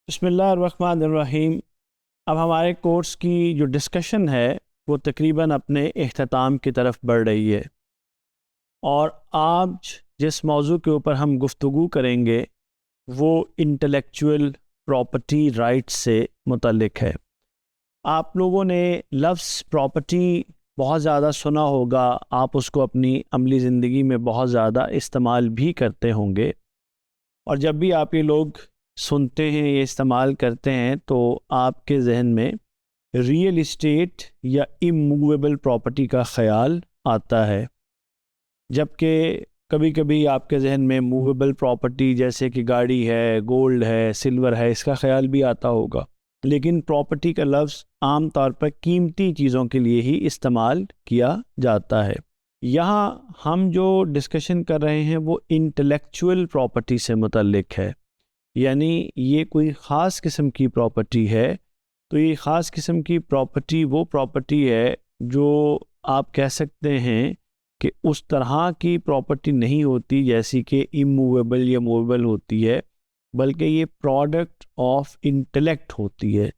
बिस्मिल्लाहिर्रहमानिर्रहीम। अब हमारे कोर्स की जो डिस्कशन है वो तकरीबन अपने इख्तिताम की तरफ बढ़ रही है और आज जिस मौजू के ऊपर हम गुफ्तगू करेंगे वो इंटेलेक्चुअल प्रॉपर्टी राइट्स से मुतल्लिक है। आप लोगों ने लफ्ज़ प्रॉपर्टी बहुत ज़्यादा सुना होगा, आप उसको अपनी अमली ज़िंदगी में बहुत ज़्यादा इस्तेमाल भी करते होंगे और जब भी आप ये लोग सुनते हैं, ये इस्तेमाल करते हैं तो आपके जहन में रियल इस्टेट या इमूवेबल प्रॉपर्टी का ख़याल आता है, जबकि कभी कभी आपके जहन में मूवेबल प्रॉपर्टी जैसे कि गाड़ी है, गोल्ड है, सिल्वर है, इसका ख़याल भी आता होगा। लेकिन प्रॉपर्टी का लफ्ज़ आम तौर पर कीमती चीज़ों के लिए ही इस्तेमाल किया जाता है। यहाँ हम जो डिस्कशन कर रहे हैं वो इंटेलेक्चुअल प्रॉपर्टी से मुतल्लिक है, यानी ये कोई ख़ास किस्म की प्रॉपर्टी है। तो ये ख़ास किस्म की प्रॉपर्टी वो प्रॉपर्टी है जो आप कह सकते हैं कि उस तरह की प्रॉपर्टी नहीं होती जैसी कि इमूवेबल या मूवेबल होती है, बल्कि ये प्रोडक्ट ऑफ इंटेलेक्ट होती है,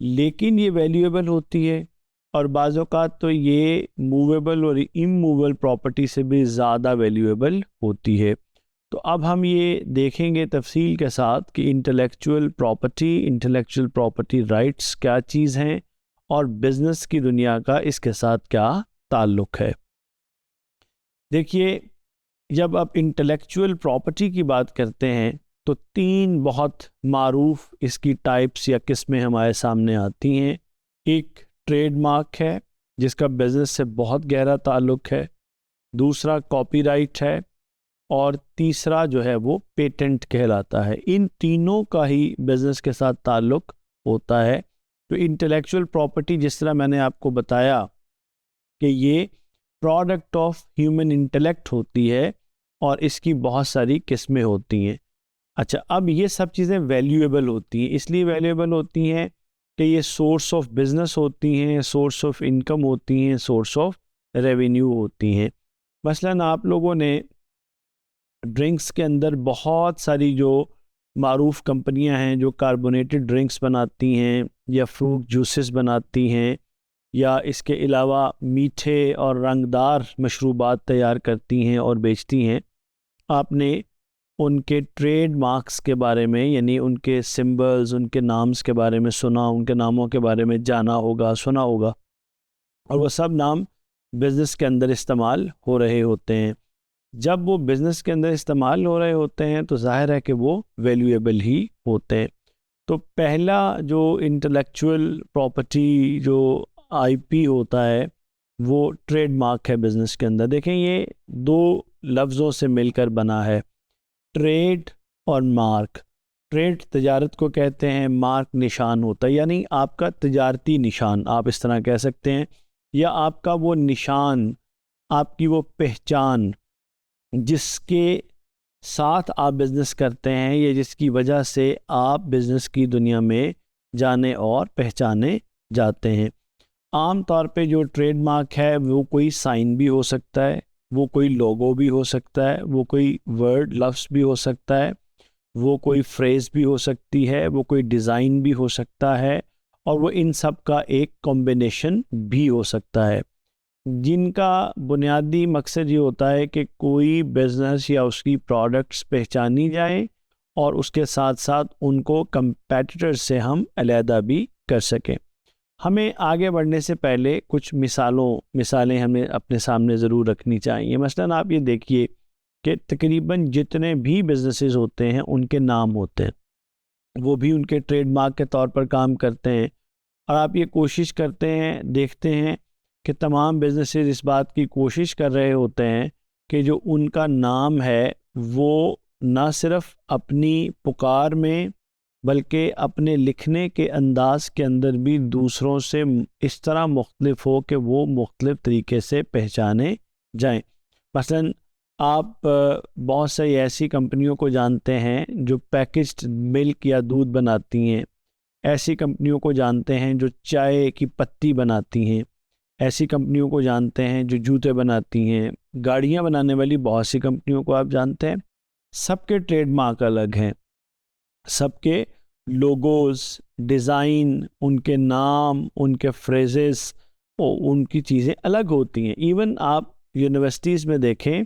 लेकिन ये वैल्यूएबल होती है और बाज़ औक़ात तो ये मूवेबल और इमूवेबल प्रॉपर्टी से भी ज़्यादा वैल्यूएबल होती है। तो अब हम ये देखेंगे तफसील के साथ कि इंटेलेक्चुअल प्रॉपर्टी राइट्स क्या चीज़ हैं और बिज़नेस की दुनिया का इसके साथ क्या ताल्लुक़ है। देखिए, जब आप इंटेलेक्चुअल प्रॉपर्टी की बात करते हैं तो तीन बहुत मारूफ इसकी टाइप्स या किस्में हमारे सामने आती हैं। एक ट्रेडमार्क है जिसका बिज़नेस से बहुत गहरा ताल्लुक़ है, दूसरा कॉपीराइट है और तीसरा जो है वो पेटेंट कहलाता है। इन तीनों का ही बिज़नेस के साथ ताल्लुक़ होता है। तो इंटेलेक्चुअल प्रॉपर्टी, जिस तरह मैंने आपको बताया कि ये प्रोडक्ट ऑफ ह्यूमन इंटेलेक्ट होती है और इसकी बहुत सारी किस्में होती हैं। अच्छा, अब ये सब चीज़ें वैल्यूएबल होती हैं, इसलिए वैल्यूएबल होती हैं कि ये सोर्स ऑफ बिज़नेस होती हैं, सोर्स ऑफ इनकम होती हैं, सोर्स ऑफ रेवेन्यू होती हैं। मसलन आप लोगों ने ड्रिंक्स के अंदर बहुत सारी जो मारूफ कंपनियां हैं जो कार्बोनेटेड ड्रिंक्स बनाती हैं या फ्रूट जूसेस बनाती हैं या इसके अलावा मीठे और रंगदार मशरूबात तैयार करती हैं और बेचती हैं, आपने उनके ट्रेड मार्क्स के बारे में, यानी उनके सिंबल्स, उनके नाम्स के बारे में सुना, उनके नामों के बारे में जाना होगा, सुना होगा, और वो सब नाम बिज़नेस के अंदर इस्तेमाल हो रहे होते हैं। जब वो बिज़नेस के अंदर इस्तेमाल हो रहे होते हैं तो जाहिर है कि वो वैल्यूएबल ही होते हैं। तो पहला जो इंटेलेक्चुअल प्रॉपर्टी जो आईपी होता है वो ट्रेडमार्क है बिज़नेस के अंदर। देखें, ये दो लफ्ज़ों से मिलकर बना है, ट्रेड और मार्क। ट्रेड तजारत को कहते हैं, मार्क निशान होता है, यानी आपका तजारती निशान आप इस तरह कह सकते हैं, या आपका वो निशान, आपकी वो पहचान जिसके साथ आप बिज़नेस करते हैं या जिसकी वजह से आप बिज़नेस की दुनिया में जाने और पहचाने जाते हैं। आम तौर पे जो ट्रेडमार्क है वो कोई साइन भी हो सकता है, वो कोई लोगो भी हो सकता है, वो कोई वर्ड लफ्ज़ भी हो सकता है, वो कोई फ्रेज़ भी हो सकती है, वो कोई डिज़ाइन भी हो सकता है और वो इन सब का एक कॉम्बिनेशन भी हो सकता है, जिनका बुनियादी मकसद ये होता है कि कोई बिज़नेस या उसकी प्रोडक्ट्स पहचानी जाए और उसके साथ साथ उनको कंपेटिटर से हम अलहदा भी कर सकें। हमें आगे बढ़ने से पहले कुछ मिसालें हमें अपने सामने ज़रूर रखनी चाहिए। मसलन आप ये देखिए कि तकरीबन जितने भी बिज़नेसेस होते हैं उनके नाम होते हैं, वो भी उनके ट्रेडमार्क के तौर पर काम करते हैं और आप ये कोशिश करते हैं, देखते हैं कि तमाम बिज़नेसेस इस बात की कोशिश कर रहे होते हैं कि जो उनका नाम है वो ना सिर्फ़ अपनी पुकार में बल्कि अपने लिखने के अंदाज़ के अंदर भी दूसरों से इस तरह मुख्तलिफ हो कि वो मुख्तलिफ तरीके से पहचाने जाएं। मसलन आप बहुत सारी ऐसी कंपनियों को जानते हैं जो पैकेज्ड मिल्क या दूध बनाती हैं, ऐसी कंपनियों को जानते हैं जो चाय की पत्ती बनाती हैं, ऐसी कंपनियों को जानते हैं जो जूते बनाती हैं, गाड़ियां बनाने वाली बहुत सी कंपनियों को आप जानते हैं। सबके ट्रेडमार्क अलग हैं, सबके लोगोज़, डिज़ाइन, उनके नाम, उनके फ्रेजेस, उनकी चीज़ें अलग होती हैं। इवन आप यूनिवर्सिटीज़ में देखें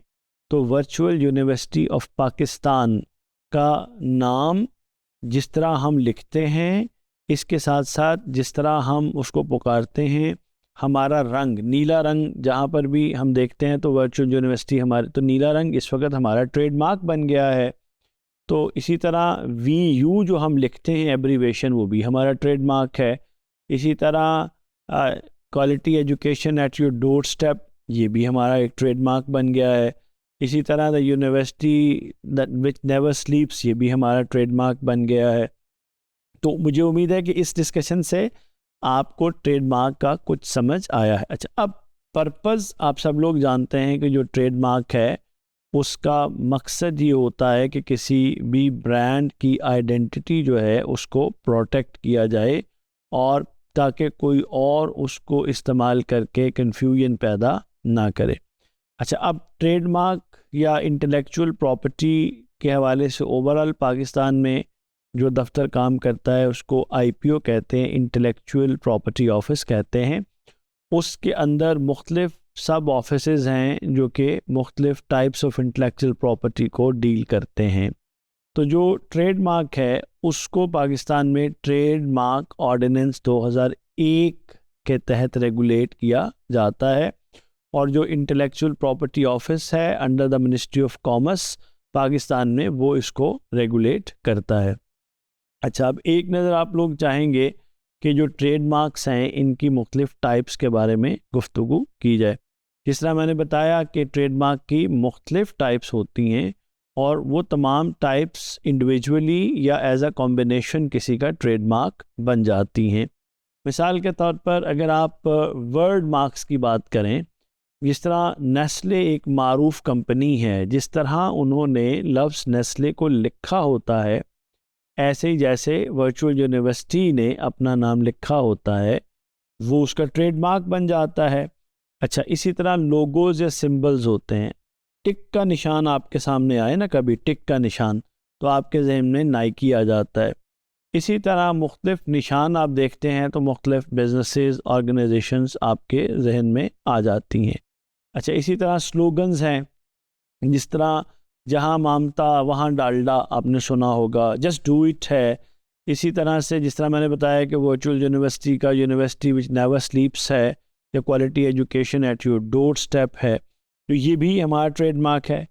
तो वर्चुअल यूनिवर्सिटी ऑफ पाकिस्तान का नाम जिस तरह हम लिखते हैं, इसके साथ साथ जिस तरह हम उसको पुकारते हैं, हमारा रंग नीला रंग जहाँ पर भी हम देखते हैं तो वर्चुअल यूनिवर्सिटी हमारे, तो नीला रंग इस वक्त हमारा ट्रेडमार्क बन गया है। तो इसी तरह VU जो हम लिखते हैं एब्रीवेशन, वो भी हमारा ट्रेडमार्क है। इसी तरह quality education at your door step, ये भी हमारा एक ट्रेडमार्क बन गया है। इसी तरह the university that which never स्लीप्स, ये भी हमारा ट्रेडमार्क बन गया है। तो मुझे उम्मीद है कि इस डिस्कशन से आपको ट्रेडमार्क का कुछ समझ आया है। अच्छा, अब पर्पज़ आप सब लोग जानते हैं कि जो ट्रेडमार्क है उसका मकसद ये होता है कि किसी भी ब्रांड की आइडेंटिटी जो है उसको प्रोटेक्ट किया जाए, और ताकि कोई और उसको इस्तेमाल करके कन्फ्यूजन पैदा ना करे। अच्छा, अब ट्रेडमार्क या इंटेलेक्चुअल प्रॉपर्टी के हवाले से ओवरऑल पाकिस्तान में जो दफ्तर काम करता है उसको IPO कहते हैं, इंटेलेक्चुअल प्रॉपर्टी ऑफिस कहते हैं। उसके अंदर मुख्तलिफ सब ऑफिसेज़ हैं जो कि मुख्तलिफ टाइप्स ऑफ इंटेलेक्चुअल प्रॉपर्टी को डील करते हैं। तो जो ट्रेडमार्क है उसको पाकिस्तान में ट्रेडमार्क ऑर्डिनेंस 2001 के तहत रेगुलेट किया जाता है, और जो इंटेलेक्चुअल प्रॉपर्टी ऑफिस है under the ministry of commerce Pakistan में, वो इसको रेगुलेट करता है। अच्छा, अब एक नज़र आप लोग चाहेंगे कि जो ट्रेडमार्क्स हैं इनकी मुख्तलिफ टाइप्स के बारे में गुफ्तगू की जाए। जिस तरह मैंने बताया कि ट्रेडमार्क की मुख्तलिफ टाइप्स होती हैं, और वो तमाम टाइप्स इंडिविजुअली या एज अ कॉम्बिनेशन किसी का ट्रेडमार्क बन जाती हैं। मिसाल के तौर पर अगर आप वर्ड मार्क्स की बात करें, जिस तरह नेस्ले एक मारूफ कंपनी है, जिस तरह उन्होंने लफ्ज़ नेस्ले को लिखा होता है, ऐसे ही जैसे वर्चुअल यूनिवर्सिटी ने अपना नाम लिखा होता है, वो उसका ट्रेडमार्क बन जाता है। अच्छा, इसी तरह लोगोज़ या सिंबल्स होते हैं। टिक का निशान आपके सामने आए ना कभी, टिक का निशान, तो आपके जहन में नाइकी आ जाता है। इसी तरह मुख्तलिफ निशान आप देखते हैं तो मुख्तलिफ बिजनेसेस, ऑर्गेनाइजेशंस आपके जहन में आ जाती हैं। अच्छा, इसी तरह स्लोगन्स हैं, जिस तरह जहाँ मामता वहाँ डालडा, आपने सुना होगा, जस्ट डू इट है। इसी तरह से जिस तरह मैंने बताया कि वर्चुअल यूनिवर्सिटी का यूनिवर्सिटी विच नेवर स्लीप्स है, या quality education at your door step है, तो ये भी हमारा ट्रेडमार्क है।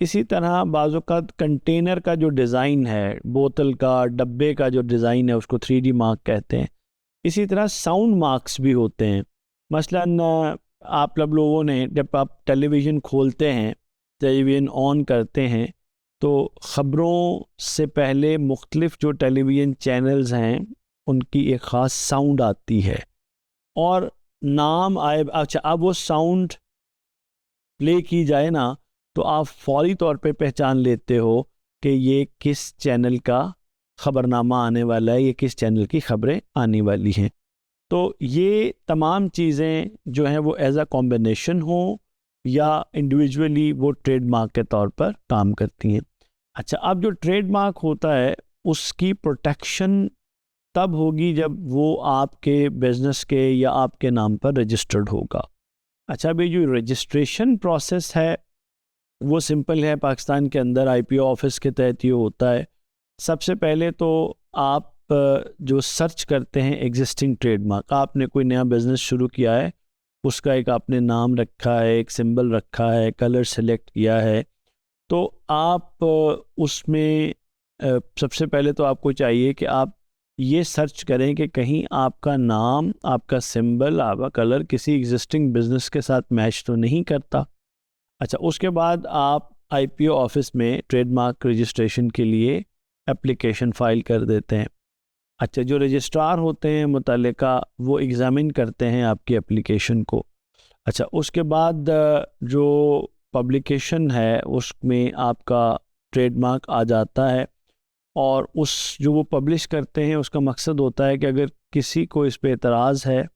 इसी तरह बाज़-औक़ात कंटेनर का जो डिज़ाइन है, बोतल का, डब्बे का जो डिज़ाइन है, उसको 3D मार्क कहते हैं। इसी तरह साउंड मार्क्स भी होते हैं। मसलन आप लोगों ने जब आप टेलीविज़न खोलते हैं, टेलीविज़न ऑन करते हैं, तो ख़बरों से पहले मुख्तलिफ जो टेलीविज़न चैनल्स हैं उनकी एक ख़ास साउंड आती है, और नाम आए। अच्छा, अब वो साउंड प्ले की जाए ना, तो आप फौरी तौर पे पहचान लेते हो कि ये किस चैनल का ख़बरनामा आने वाला है, ये किस चैनल की ख़बरें आने वाली हैं। तो ये तमाम चीज़ें जो हैं वो एज अ कॉम्बिनेशन हो या इंडिविजुअली, वो ट्रेडमार्क के तौर पर काम करती हैं। अच्छा, अब जो ट्रेडमार्क होता है उसकी प्रोटेक्शन तब होगी जब वो आपके बिज़नेस के या आपके नाम पर रजिस्टर्ड होगा। अच्छा, अभी जो रजिस्ट्रेशन प्रोसेस है वो सिंपल है। पाकिस्तान के अंदर IPO ऑफिस के तहत ये होता है। सबसे पहले तो आप जो सर्च करते हैं एग्जिस्टिंग ट्रेडमार्क, आपने कोई नया बिज़नेस शुरू किया है, उसका एक आपने नाम रखा है, एक सिंबल रखा है, कलर सेलेक्ट किया है, तो आप उसमें सबसे पहले तो आपको चाहिए कि आप ये सर्च करें कि कहीं आपका नाम, आपका सिंबल, आपका कलर किसी एग्जिस्टिंग बिज़नेस के साथ मैच तो नहीं करता। अच्छा, उसके बाद आप IPO ऑफिस में ट्रेडमार्क रजिस्ट्रेशन के लिए एप्लीकेशन फ़ाइल कर देते हैं। अच्छा, जो रजिस्ट्रार होते हैं मुतल्लिका, वो एग्ज़ामिन करते हैं आपकी एप्लीकेशन को। अच्छा, उसके बाद जो पब्लिकेशन है उसमें आपका ट्रेडमार्क आ जाता है, और उस जो वो पब्लिश करते हैं उसका मकसद होता है कि अगर किसी को इस पे एतराज़ है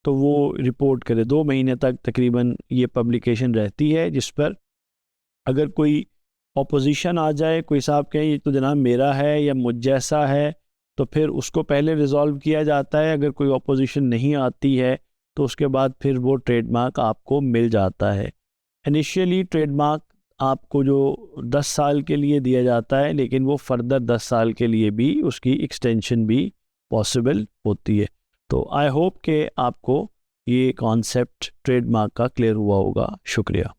तो वो रिपोर्ट करे। 2 महीने तक तकरीबन ये पब्लिकेशन रहती है, जिस पर अगर कोई ऑपोजिशन आ जाए, कोई साहब कहें ये तो जनाब मेरा है या मुझ जैसा है, तो फिर उसको पहले रिजॉल्व किया जाता है। अगर कोई ऑपोजिशन नहीं आती है तो उसके बाद फिर वो ट्रेडमार्क आपको मिल जाता है। इनिशियली ट्रेडमार्क आपको जो 10 साल के लिए दिया जाता है, लेकिन वो फर्दर 10 साल के लिए भी उसकी एक्सटेंशन भी पॉसिबल होती है। तो आई होप कि आपको ये कॉन्सेप्ट ट्रेडमार्क का क्लियर हुआ होगा। शुक्रिया।